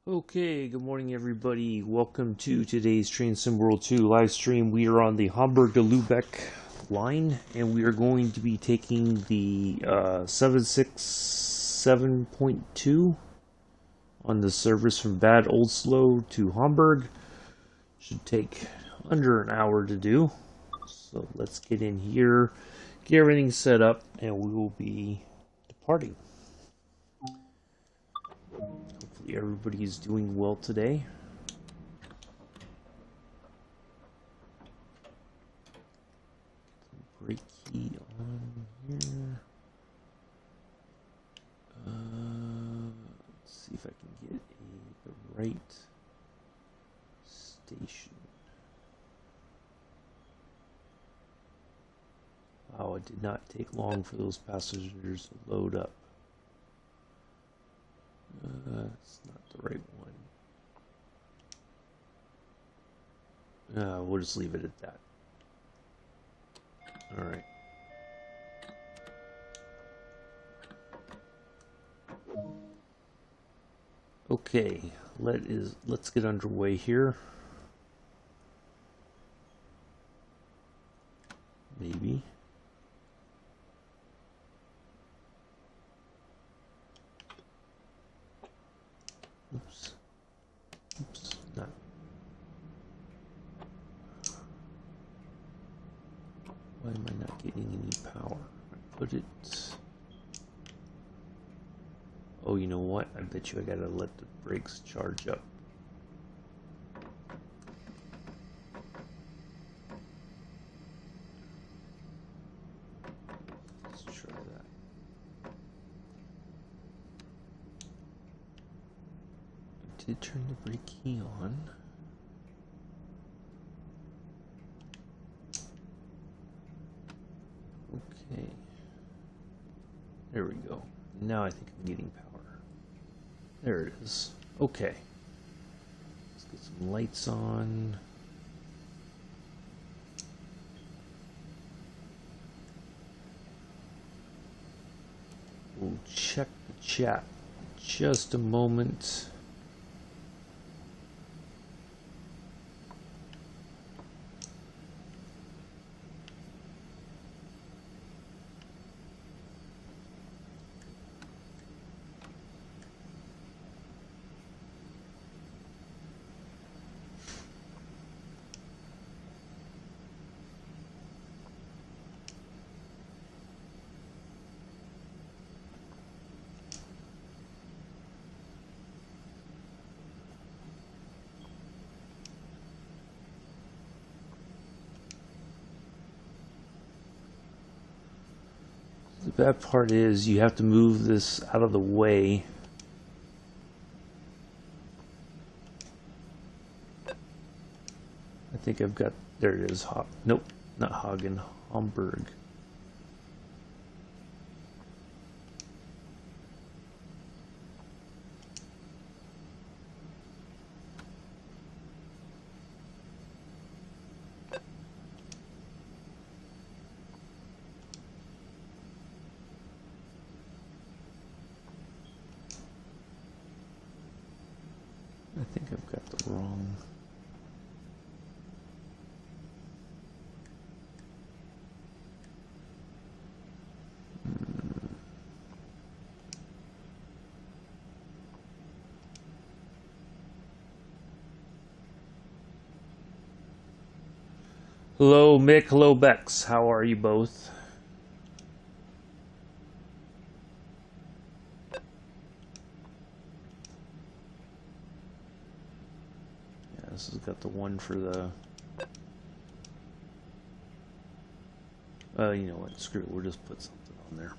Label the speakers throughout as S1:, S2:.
S1: Okay, good morning everybody. Welcome to today's Train Sim World 2 live stream. We are on the Hamburg to Lübeck line, and we are going to be taking the 767.2 on the service from Bad Oldesloe to Hamburg. Should take under an hour to do. So let's get in here, get everything set up, and we will be departing. Hopefully everybody is doing well today. Brake key on here. Let's see if I can get the right station. Wow, it did not take long for those passengers to load up. It's not the right one. We'll just leave it at that. Alright. Okay, let's get underway here. Maybe. Oops. Not. Why am I not getting any power? I put it. Oh, you know what? I bet you I gotta let the brakes charge up. Let's try that. I did turn the brake key on. Okay. There we go. Now I think I'm getting power. There it is. Okay. Let's get some lights on. We'll check the chat in just a moment. The bad part is you have to move this out of the way. I think I've got, there it is. Nope, not Hagen, Hamburg. I think I've got the wrong. Hello Mick, hello Bex, how are you both? Yeah, this has got the one for the... you know what, screw it, we'll just put something on there.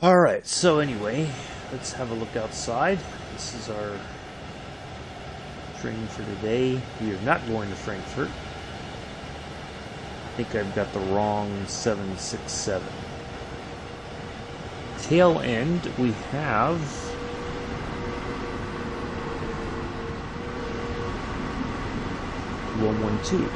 S1: Alright, so anyway, let's have a look outside. This is our train for today. We are not going to Frankfurt. I think I've got the wrong 767. Tail end, we have (112).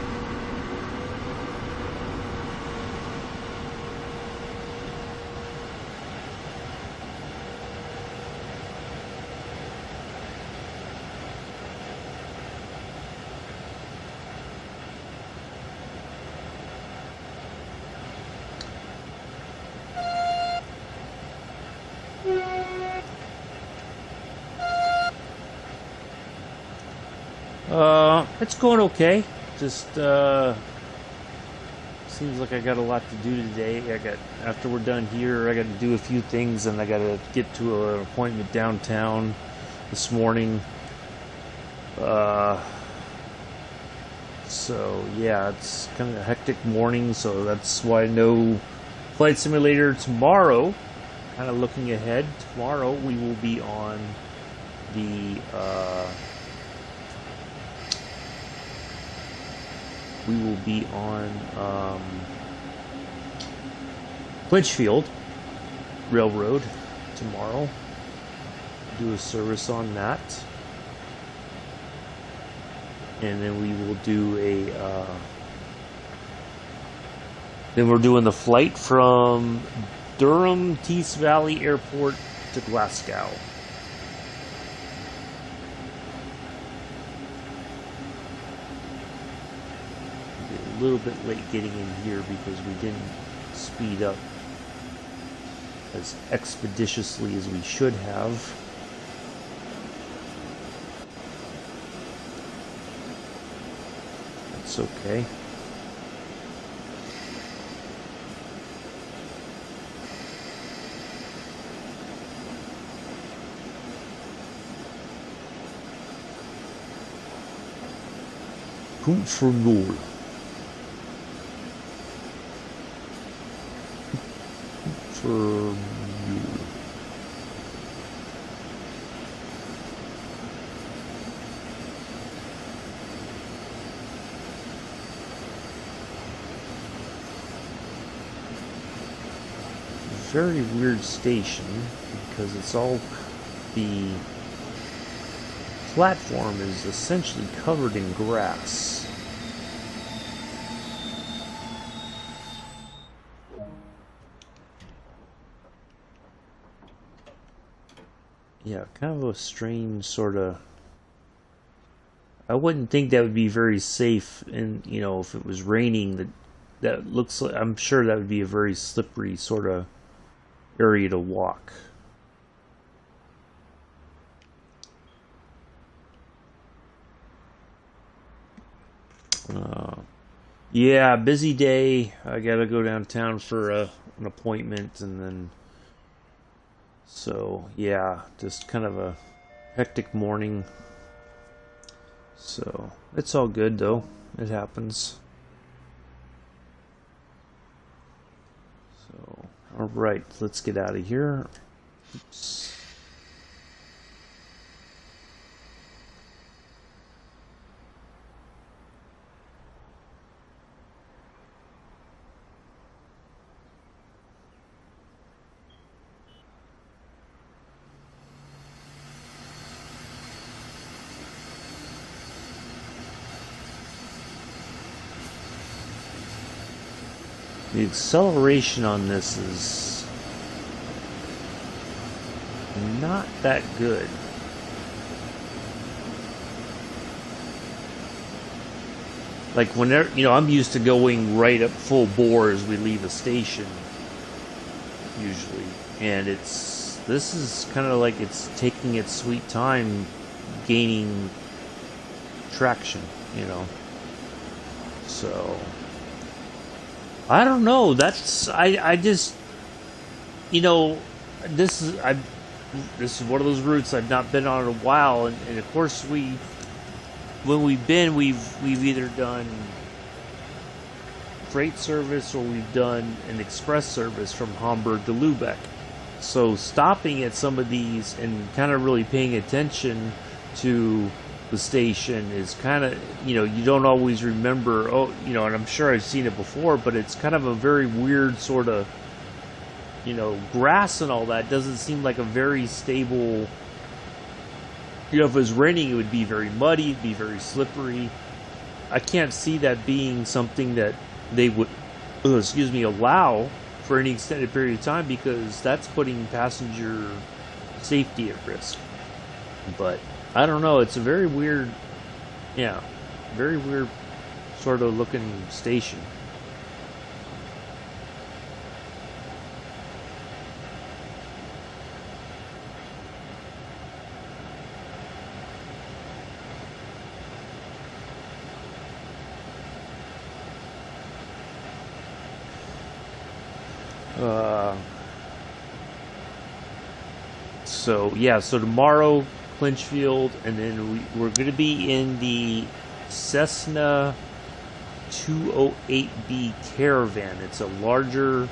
S1: It's going okay. Just seems like I got a lot to do today. After we're done here, I got to do a few things, and I got to get to an appointment downtown this morning. So yeah, it's kind of a hectic morning. So that's why no Flight Simulator tomorrow. Kind of looking ahead. Tomorrow we will be on the Litchfield Railroad tomorrow. Do a service on that, and then we will do then we're doing the flight from Durham Tees Valley Airport to Glasgow. A little bit late getting in here because we didn't speed up as expeditiously as we should have. That's okay. Punkt for null. For you. Very weird station because it's all the platform is essentially covered in grass. Yeah, kind of a strange sort of. I wouldn't think that would be very safe, and if it was raining, that looks like, I'm sure that would be a very slippery sort of area to walk. Yeah, busy day. I gotta go downtown for an appointment, and then so yeah, just kind of a hectic morning. So it's all good though. It happens. So all right, let's get out of here. Oops. The acceleration on this is not that good. Like whenever, I'm used to going right up full bore as we leave a station, usually. And this is kind of like it's taking its sweet time gaining traction, So I don't know. I just this is one of those routes I've not been on in a while, and of course we've either done freight service or we've done an express service from Hamburg to Lübeck. So stopping at some of these and kind of really paying attention to the station is kind of, you don't always remember, and I'm sure I've seen it before, but it's kind of a very weird sort of, grass and all that doesn't seem like a very stable, if it was raining, it would be very muddy, it'd be very slippery. I can't see that being something that they would, allow for any extended period of time, because that's putting passenger safety at risk. But I don't know, it's a very weird sort of looking station. So yeah, so tomorrow Clinchfield, and then we're going to be in the Cessna 208B Caravan. It's a larger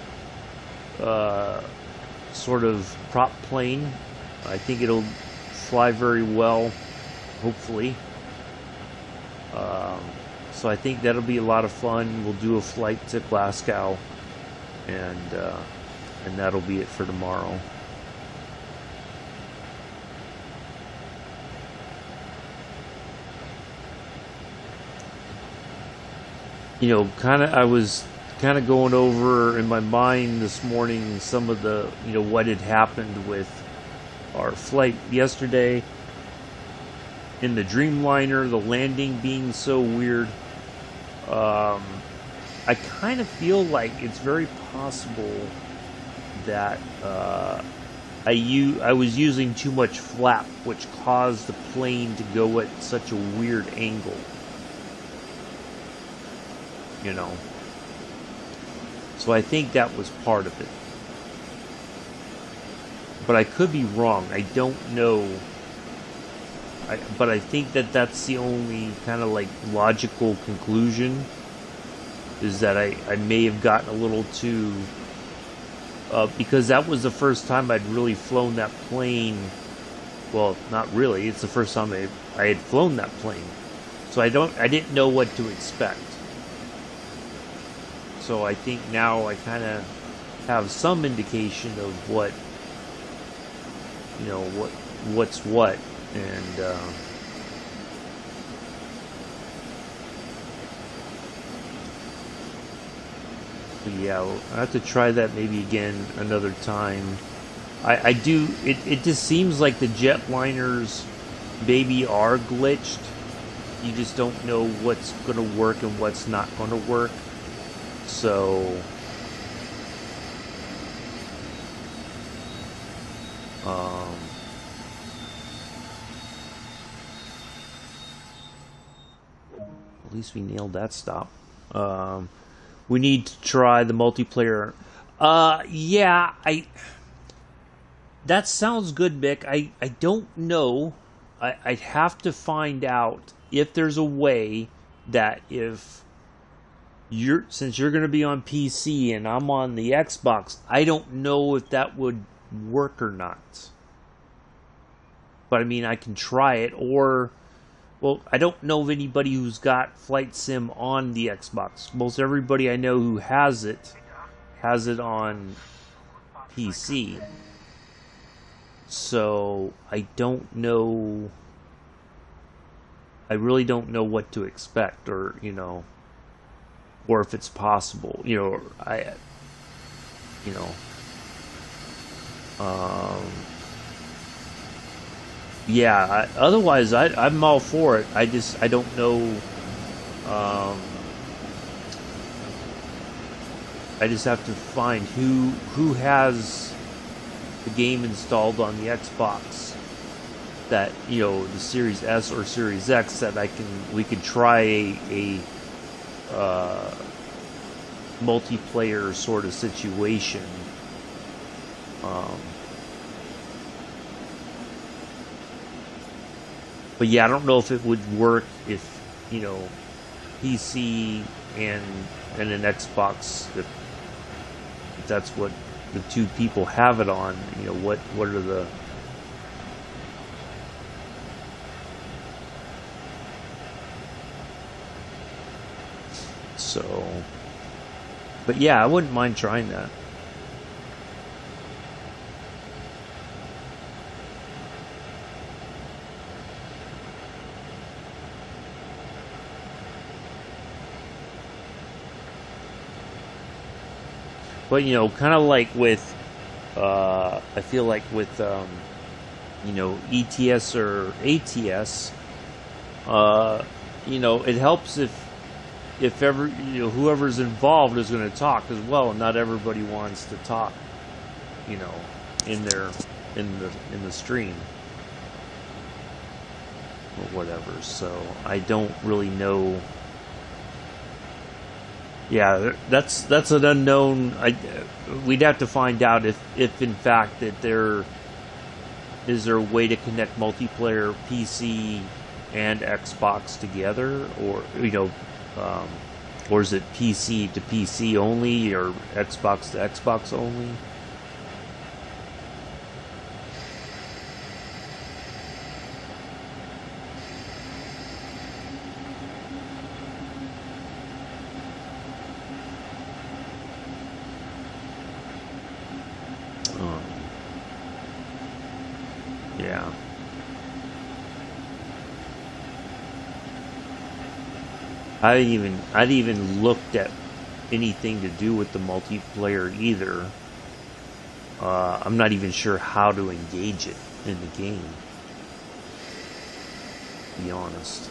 S1: sort of prop plane. I think it'll fly very well, hopefully. So I think that'll be a lot of fun. We'll do a flight to Glasgow, and that'll be it for tomorrow. You know, I was kind of going over in my mind this morning some of the, you know, what had happened with our flight yesterday in the Dreamliner, the landing being so weird. I kind of feel like it's very possible that I was using too much flap, which caused the plane to go at such a weird angle. You know, so I think that was part of it, but I could be wrong. I don't know. But I think that that's the only kind of like logical conclusion, is that I may have gotten a little too because that was the first time I'd really flown that plane. Well, not really. It's the first time I had flown that plane, so I didn't know what to expect. So I think now I kind of have some indication of what, you know, what's what, and yeah, I have to try that maybe again another time. I do. It just seems like the jetliners maybe are glitched. You just don't know what's going to work and what's not going to work. So, at least we nailed that stop. We need to try the multiplayer. Yeah, that sounds good, Mick. I don't know. I'd have to find out if there's a way that since you're going to be on PC and I'm on the Xbox, I don't know if that would work or not. But I mean, I can try it, or, well, I don't know of anybody who's got Flight Sim on the Xbox. Most everybody I know who has it on PC. So I don't know. I really don't know what to expect, or, you know, or if it's possible, you know. Yeah. Otherwise, I'm all for it. I don't know. I just have to find who has the game installed on the Xbox, that, you know, the Series S or Series X, that we could try a multiplayer sort of situation. But yeah, I don't know if it would work if, you know, PC and an Xbox, if that's what the two people have it on. You know, what are the... So, but yeah, I wouldn't mind trying that. But, you know, kind of like with, I feel like with, you know, ETS or ATS, you know, it helps if ever, you know, whoever's involved is going to talk as well, and not everybody wants to talk, you know, in the stream or whatever. So I don't really know Yeah, that's an unknown. We'd have to find out if in fact that there is there a way to connect multiplayer PC and Xbox together, or or is it PC to PC only, or Xbox to Xbox only? Yeah. I even looked at anything to do with the multiplayer either. I'm not even sure how to engage it in the game, to be honest.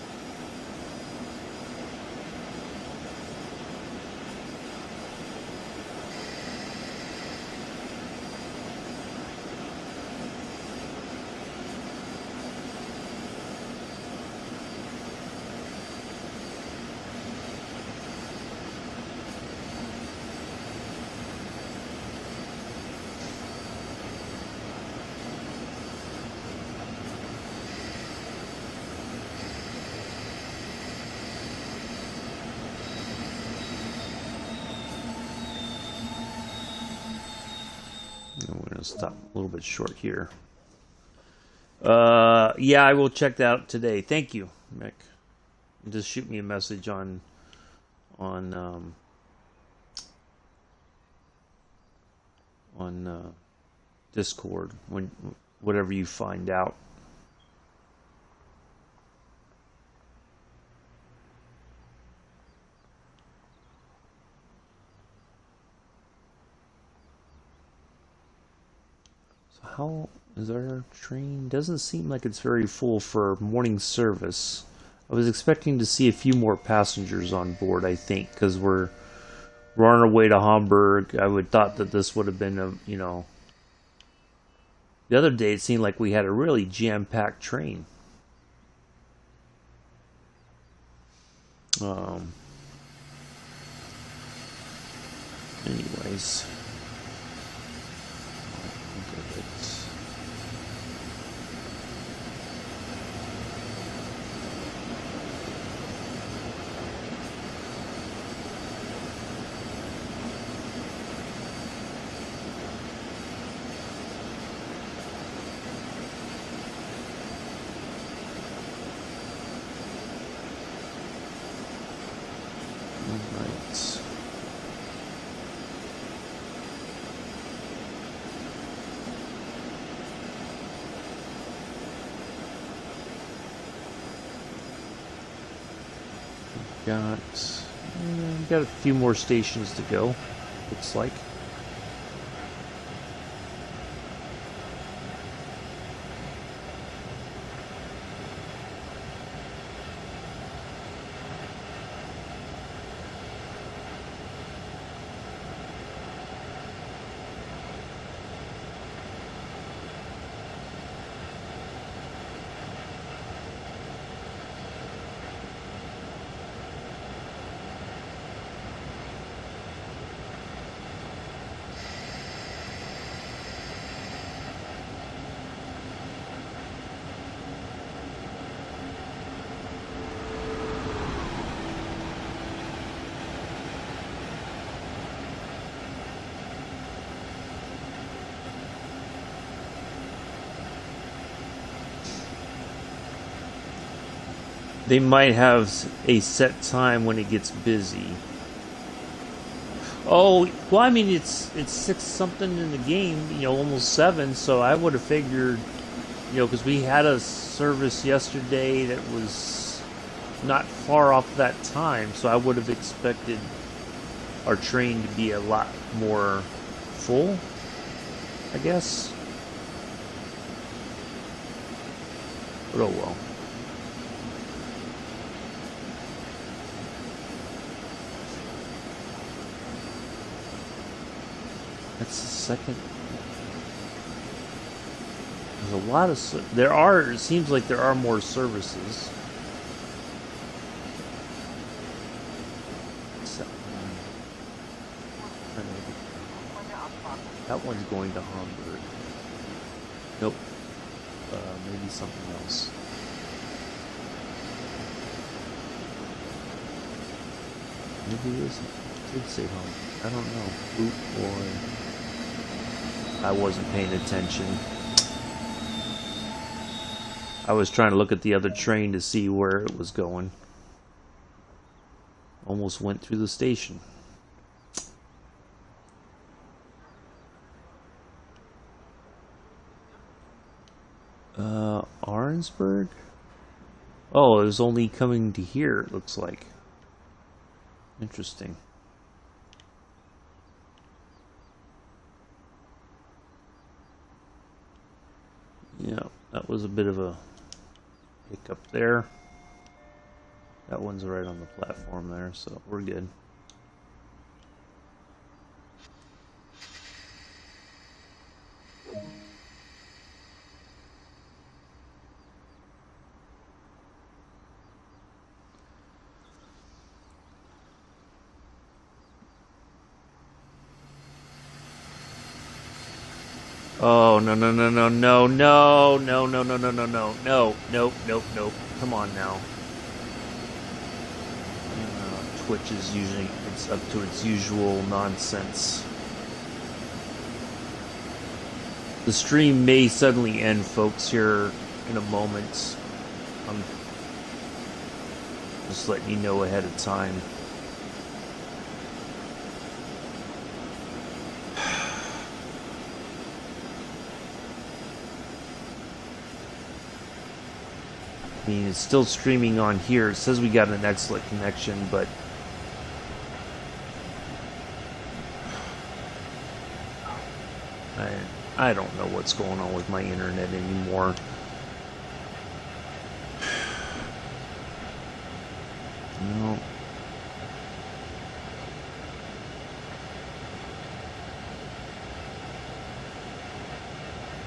S1: We're going to stop a little bit short here. Yeah, I will check that out today. Thank you, Mick. Just shoot me a message on Discord when whatever you find out. So how is our train? Doesn't seem like it's very full for morning service. I was expecting to see a few more passengers on board, I think, because we're on our way to Hamburg. I would thought that this would have been the other day it seemed like we had a really jam-packed train. Anyways. Got a few more stations to go, looks like. They might have a set time when it gets busy. Oh, well, I mean, it's 6 something in the game, almost 7, so I would have figured, because we had a service yesterday that was not far off that time, so I would have expected our train to be a lot more full, I guess. But oh well. That's the second. There's a lot of. There are. It seems like there are more services. So, That one's going to Hamburg. Nope. Maybe something else. Maybe it isn't. It did say Hamburg. I don't know. Boot boy. I wasn't paying attention. I was trying to look at the other train to see where it was going. Almost went through the station. Arnsberg? Oh, it was only coming to here, it looks like. Interesting. Yeah, that was a bit of a hiccup there. That one's right on the platform there, so we're good. Oh, no, no, no, no, no, no, no, no, no, no, no, no, no, nope, nope, nope. Come on now. Twitch is usually, it's up to its usual nonsense. The stream may suddenly end, folks, here in a moment. I'm just letting you know ahead of time. I mean, it's still streaming on here. It says we got an excellent connection, but I don't know what's going on with my internet anymore. No.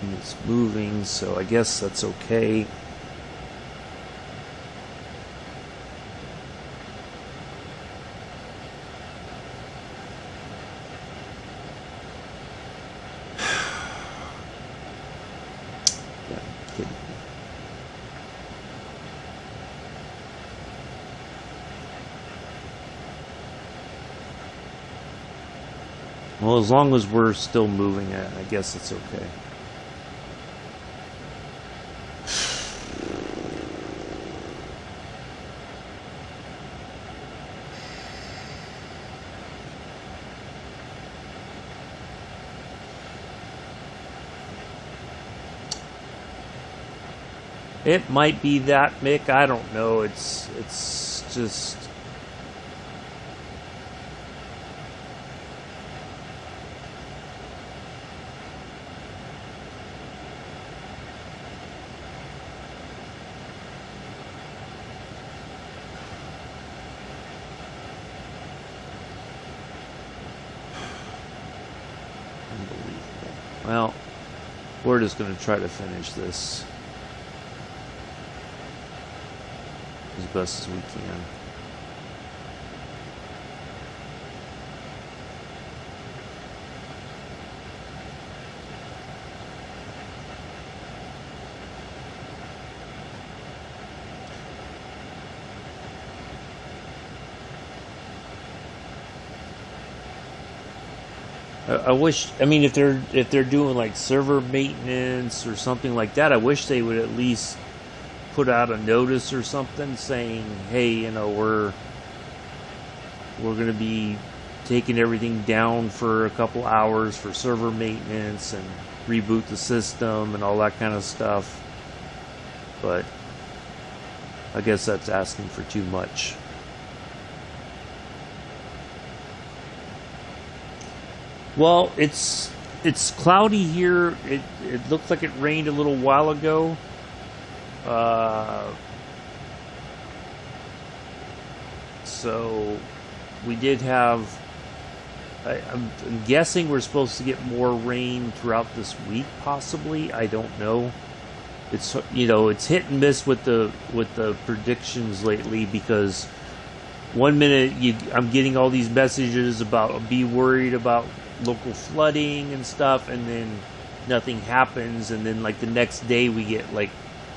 S1: And it's moving, so I guess that's okay. Well, as long as we're still moving it, I guess it's okay. It might be that, Mick. I don't know. It's just. Well, we're just going to try to finish this as best as we can. I wish, I mean, if they're doing like server maintenance or something like that, I wish they would at least put out a notice or something saying, hey, you know, we're going to be taking everything down for a couple hours for server maintenance and reboot the system and all that kind of stuff. But I guess that's asking for too much. Well, it's cloudy here. It looks like it rained a little while ago. So we did have. I'm guessing we're supposed to get more rain throughout this week, possibly. I don't know. It's, you know, it's hit and miss with the predictions lately because one minute I'm getting all these messages about be worried about local flooding and stuff, and then nothing happens, and then like the next day we get like,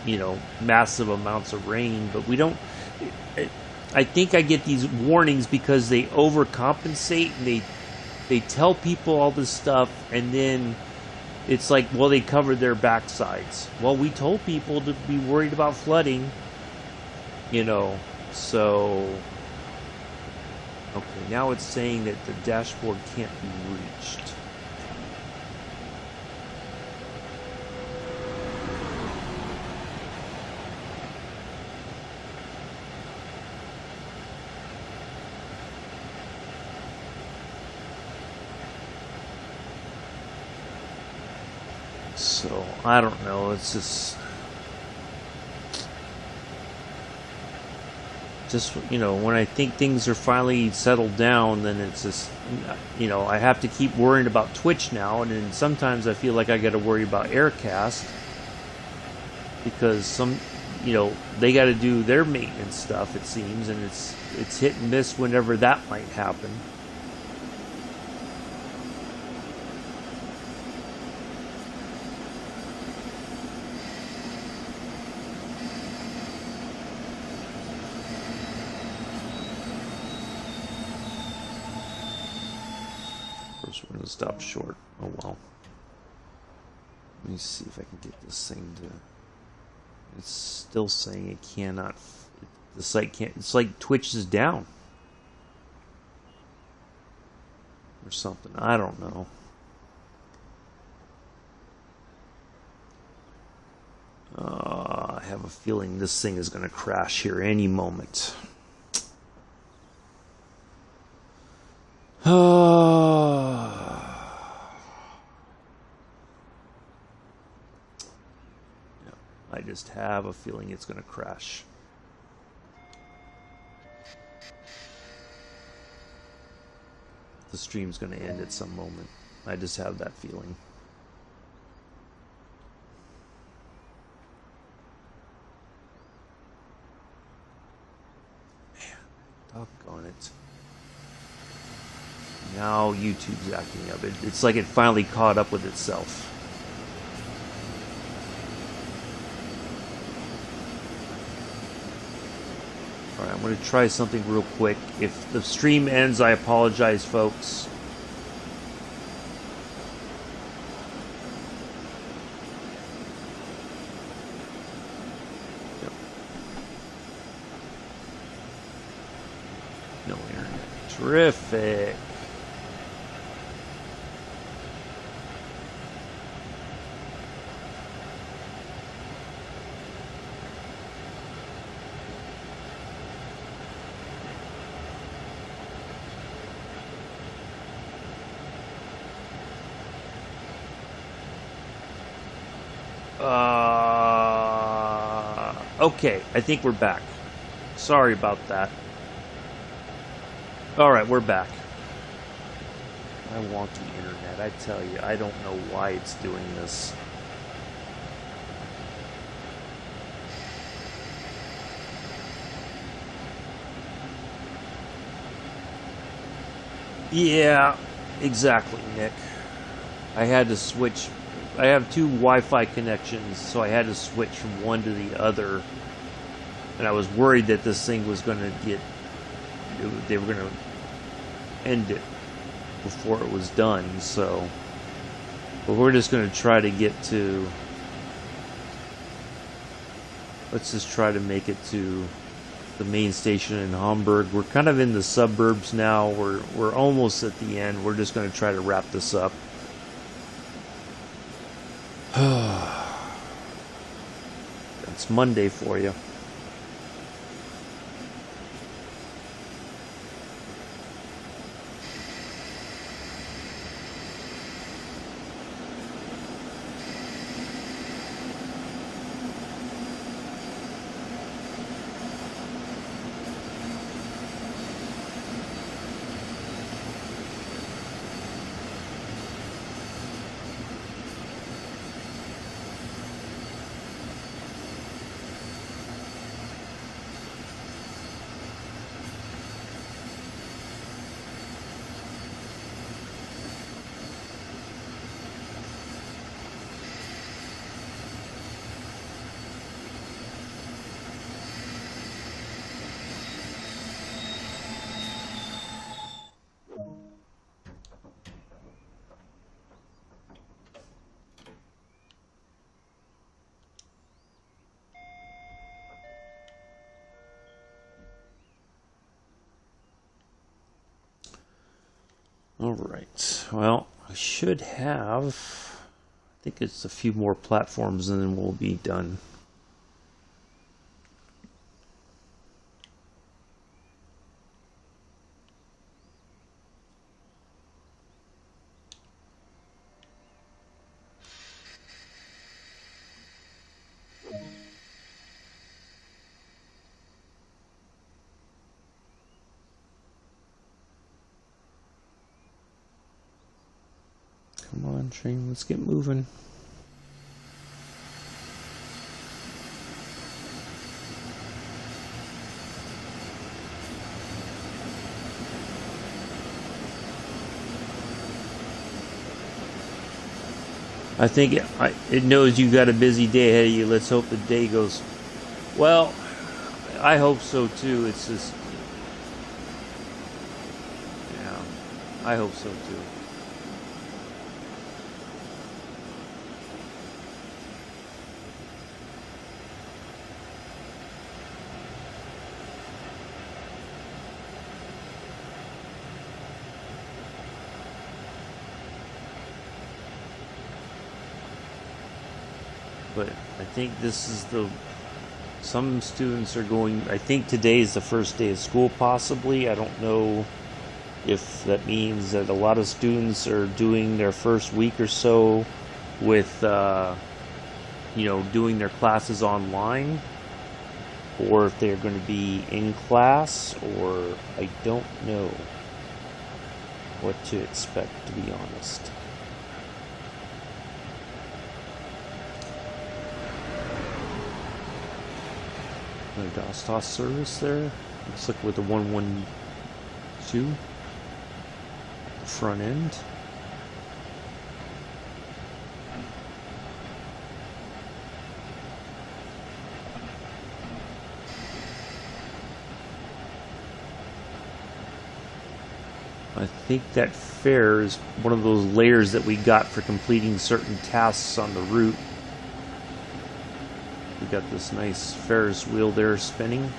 S1: you know, massive amounts of rain. But we don't. I think I get these warnings because they overcompensate, and they tell people all this stuff, and then it's like, well, they covered their backsides. Well, we told people to be worried about flooding, you know. So okay, now it's saying that the dashboard can't be reached. So, I don't know, it's just, you know, when I think things are finally settled down, then it's just, you know, I have to keep worrying about Twitch now, and then sometimes I feel like I got to worry about Aircast, because some, you know, they got to do their maintenance stuff, it seems, and it's hit and miss whenever that might happen. We're going to stop short. Oh well. Let me see if I can get this thing to... It's still saying it cannot... The site can't... It's like Twitch is down. Or something. I don't know. I have a feeling this thing is going to crash here any moment. I just have a feeling it's going to crash. The stream's going to end at some moment. I just have that feeling. Man, doggone it. Now YouTube's acting up. It's like it finally caught up with itself. Alright, I'm going to try something real quick. If the stream ends, I apologize, folks. Yep. No internet. Terrific. Okay, I think we're back. Sorry about that. Alright, we're back. My wonky internet, I tell you, I don't know why it's doing this. Yeah, exactly, Nick. I had to switch. I have two Wi-Fi connections, so I had to switch from one to the other. And I was worried that this thing was going to get... They were going to end it before it was done, so... But we're just going to try to get to... Let's just try to make it to the main station in Hamburg. We're kind of in the suburbs now. We're almost at the end. We're just going to try to wrap this up. That's Monday for you. Alright, well, I should have, I think it's a few more platforms and then we'll be done. Come on, train, let's get moving. I think it knows you got a busy day ahead of you. Let's hope the day goes well. I hope so too. It's just, yeah, I hope so too. But I think this is some students are going, I think today is the first day of school possibly. I don't know if that means that a lot of students are doing their first week or so with, doing their classes online, or if they're going to be in class, or I don't know what to expect, to be honest. The DOS service there. Looks like with the 112 front end. I think that fare is one of those layers that we got for completing certain tasks on the route. We got this nice Ferris wheel there spinning.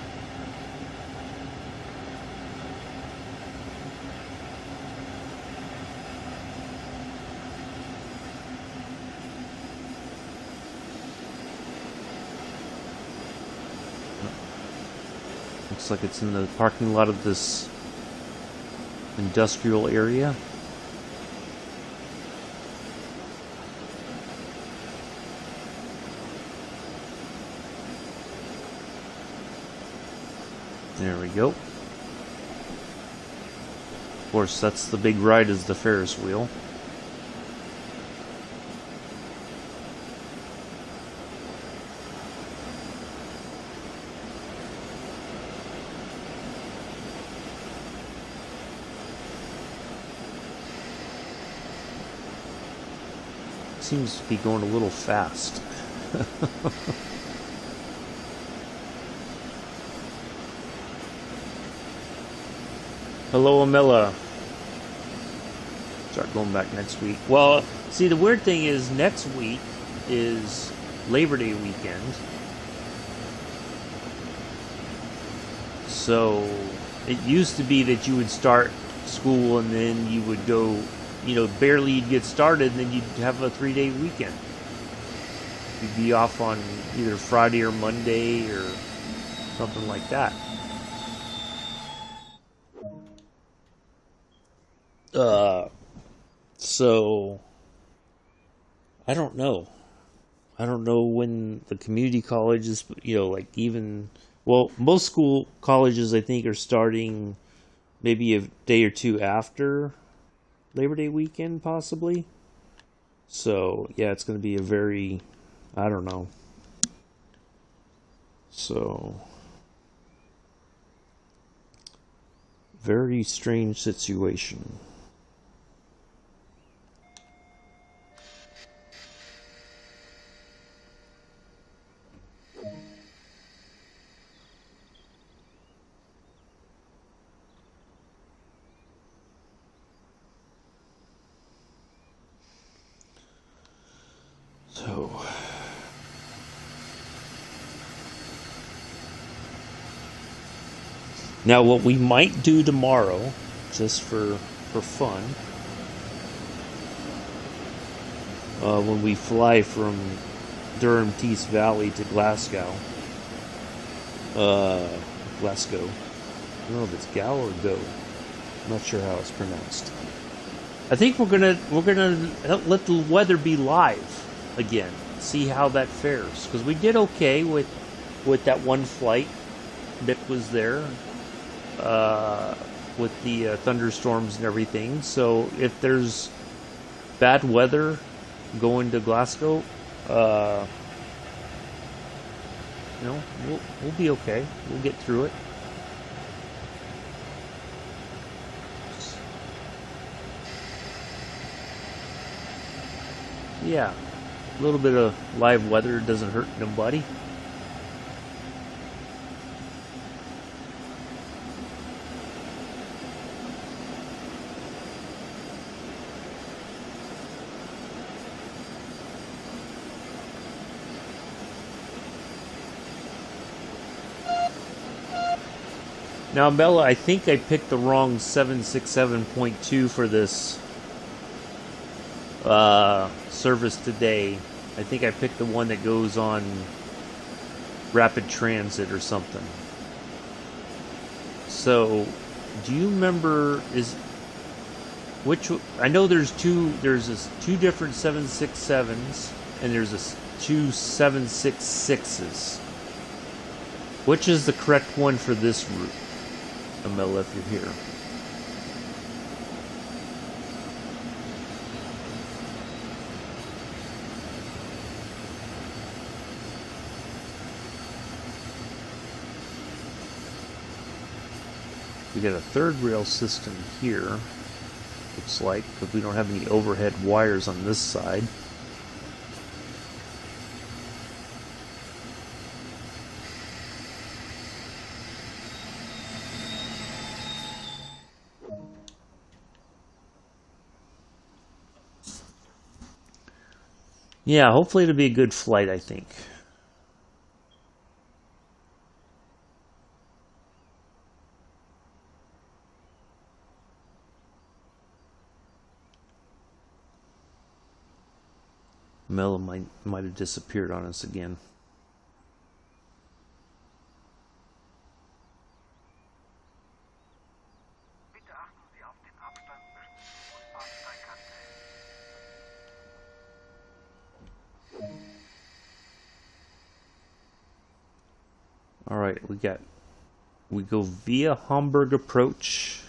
S1: Looks like it's in the parking lot of this industrial area. There we go. Of course, that's the big ride, is the Ferris wheel. Seems to be going a little fast. Hello, Amilla. Start going back next week. Well, see, the weird thing is next week is Labor Day weekend. So it used to be that you would start school and then you would go, barely you'd get started and then you'd have a 3-day weekend. You'd be off on either Friday or Monday or something like that. So I don't know. I don't know when the community colleges, most colleges I think are starting maybe a day or two after Labor Day weekend, possibly. So yeah, it's going to be a very, I don't know. So very strange situation. So now what we might do tomorrow, just for fun, when we fly from Durham Tees Valley to Glasgow. Glasgow. I don't know if it's Gal or Go. I'm not sure how it's pronounced. I think we're gonna let the weather be live again. See how that fares, because we did okay with that one flight. Nick was there with the thunderstorms and everything. So if there's bad weather going to Glasgow, we'll be okay. We'll get through it. Yeah, a little bit of live weather doesn't hurt nobody. Now, Bella, I think I picked the wrong 767.2 for this service today. I think I picked the one that goes on rapid transit or something. So, do you remember I know there's two different 767s and there's two 766s. Which is the correct one for this route? Amela, if you're here. We got a third rail system here, looks like, because we don't have any overhead wires on this side. Yeah, hopefully it'll be a good flight, I think. Mela might have disappeared on us again. All right, we go via Hamburg approach.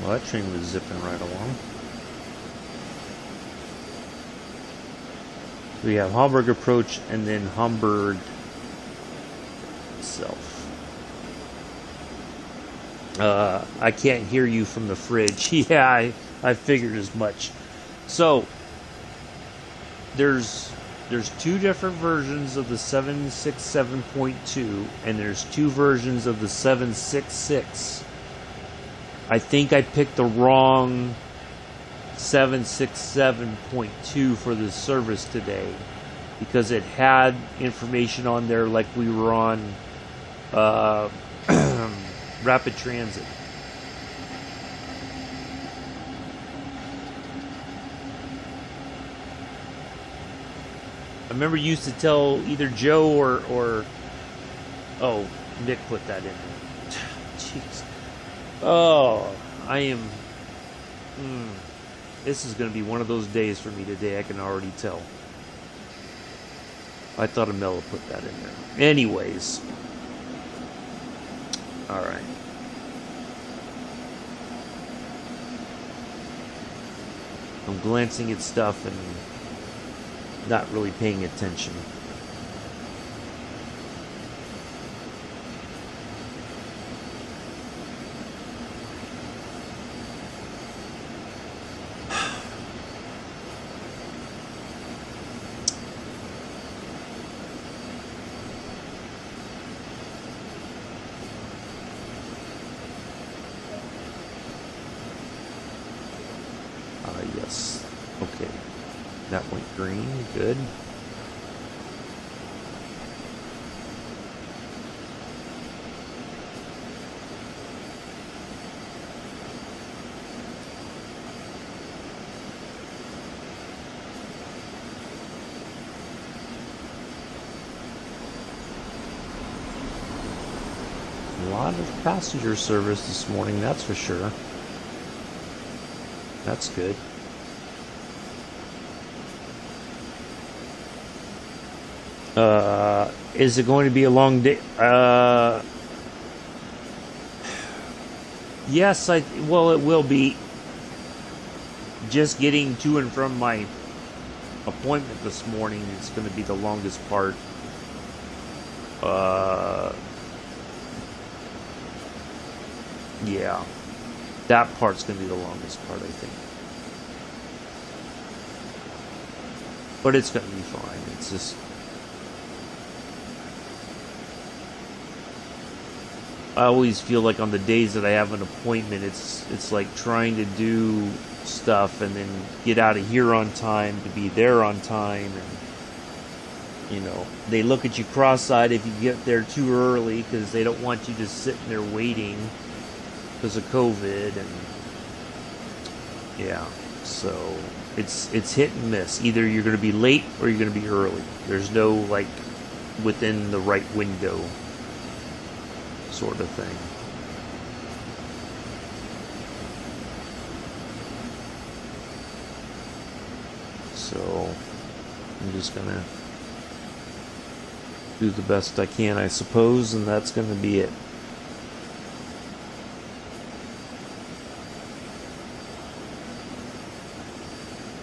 S1: Well, that train was zipping right along. We have Hamburg approach and then Hamburg itself. I can't hear you from the fridge. Yeah, I figured as much. So there's two different versions of the 767.2 and there's two versions of the 766. I think I picked the wrong 767.2 for this service today because it had information on there like we were on rapid transit. I remember you used to tell either Joe or oh, Nick put that in there. Jeez. Oh, I am this is going to be one of those days for me today, I can already tell. I thought Amela put that in there. Anyways. Alright. I'm glancing at stuff and not really paying attention. Green, good. A lot of passenger service this morning, that's for sure. That's good. Is it going to be a long day? Yes, well, it will be. Just getting to and from my appointment this morning is going to be the longest part. Yeah. That part's going to be the longest part, I think. But it's going to be fine. It's just... I always feel like on the days that I have an appointment, it's like trying to do stuff and then get out of here on time to be there on time. And, you know, they look at you cross-eyed if you get there too early because they don't want you just sitting there waiting because of COVID. And yeah, so it's hit and miss. Either you're going to be late or you're going to be early. There's no like within the right window sort of thing. So I'm just gonna do the best I can, I suppose, and that's gonna be it.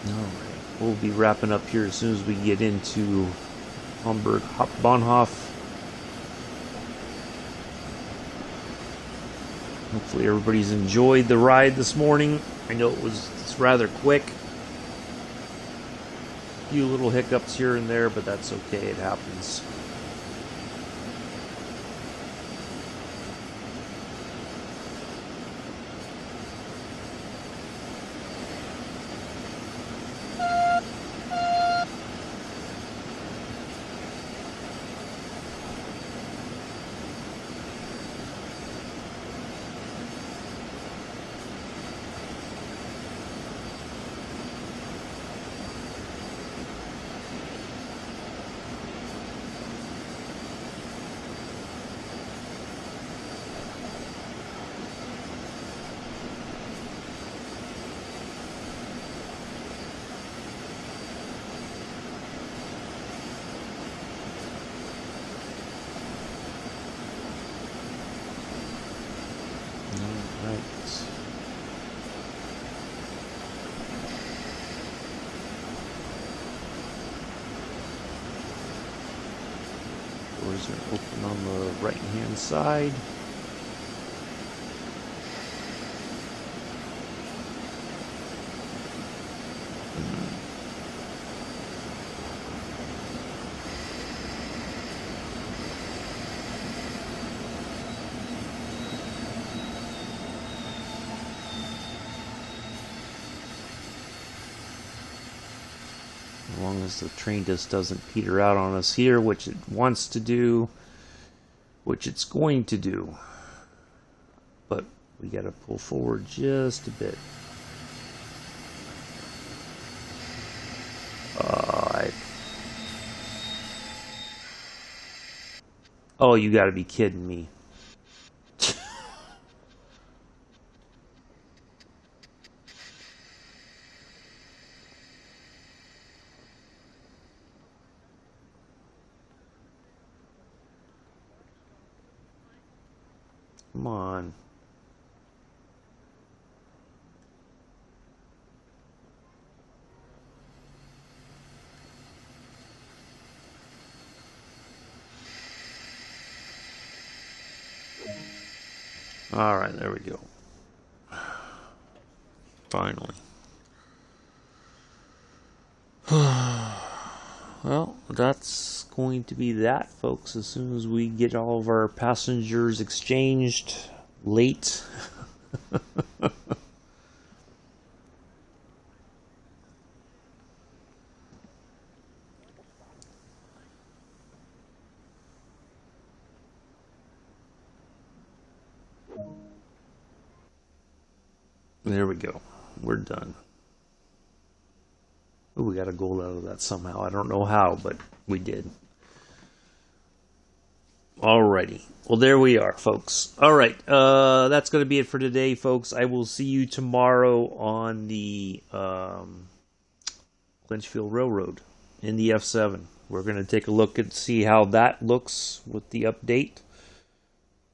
S1: Alright, we'll be wrapping up here as soon as we get into Hamburg Bahnhof. Hopefully everybody's enjoyed the ride this morning. I know it's rather quick. A few little hiccups here and there, but that's okay, it happens. Doors are open on the right hand side. As long as the train just doesn't peter out on us here, which it wants to do, which it's going to do. But we got to pull forward just a bit. Oh, you got to be kidding me. Come on. All right, there we go. Finally. Well, that's going to be that, folks. As soon as we get all of our passengers exchanged late. There we go. We're done. Ooh, we got a gold out of that somehow. I don't know how, but we did. Alrighty. Well, there we are, folks. Alright, that's going to be it for today, folks. I will see you tomorrow on the Clinchfield Railroad in the F7. We're going to take a look and see how that looks with the update.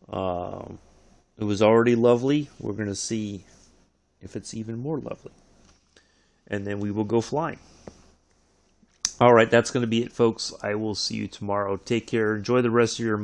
S1: It was already lovely. We're going to see if it's even more lovely. And then we will go flying. Alright, that's going to be it, folks. I will see you tomorrow. Take care. Enjoy the rest of your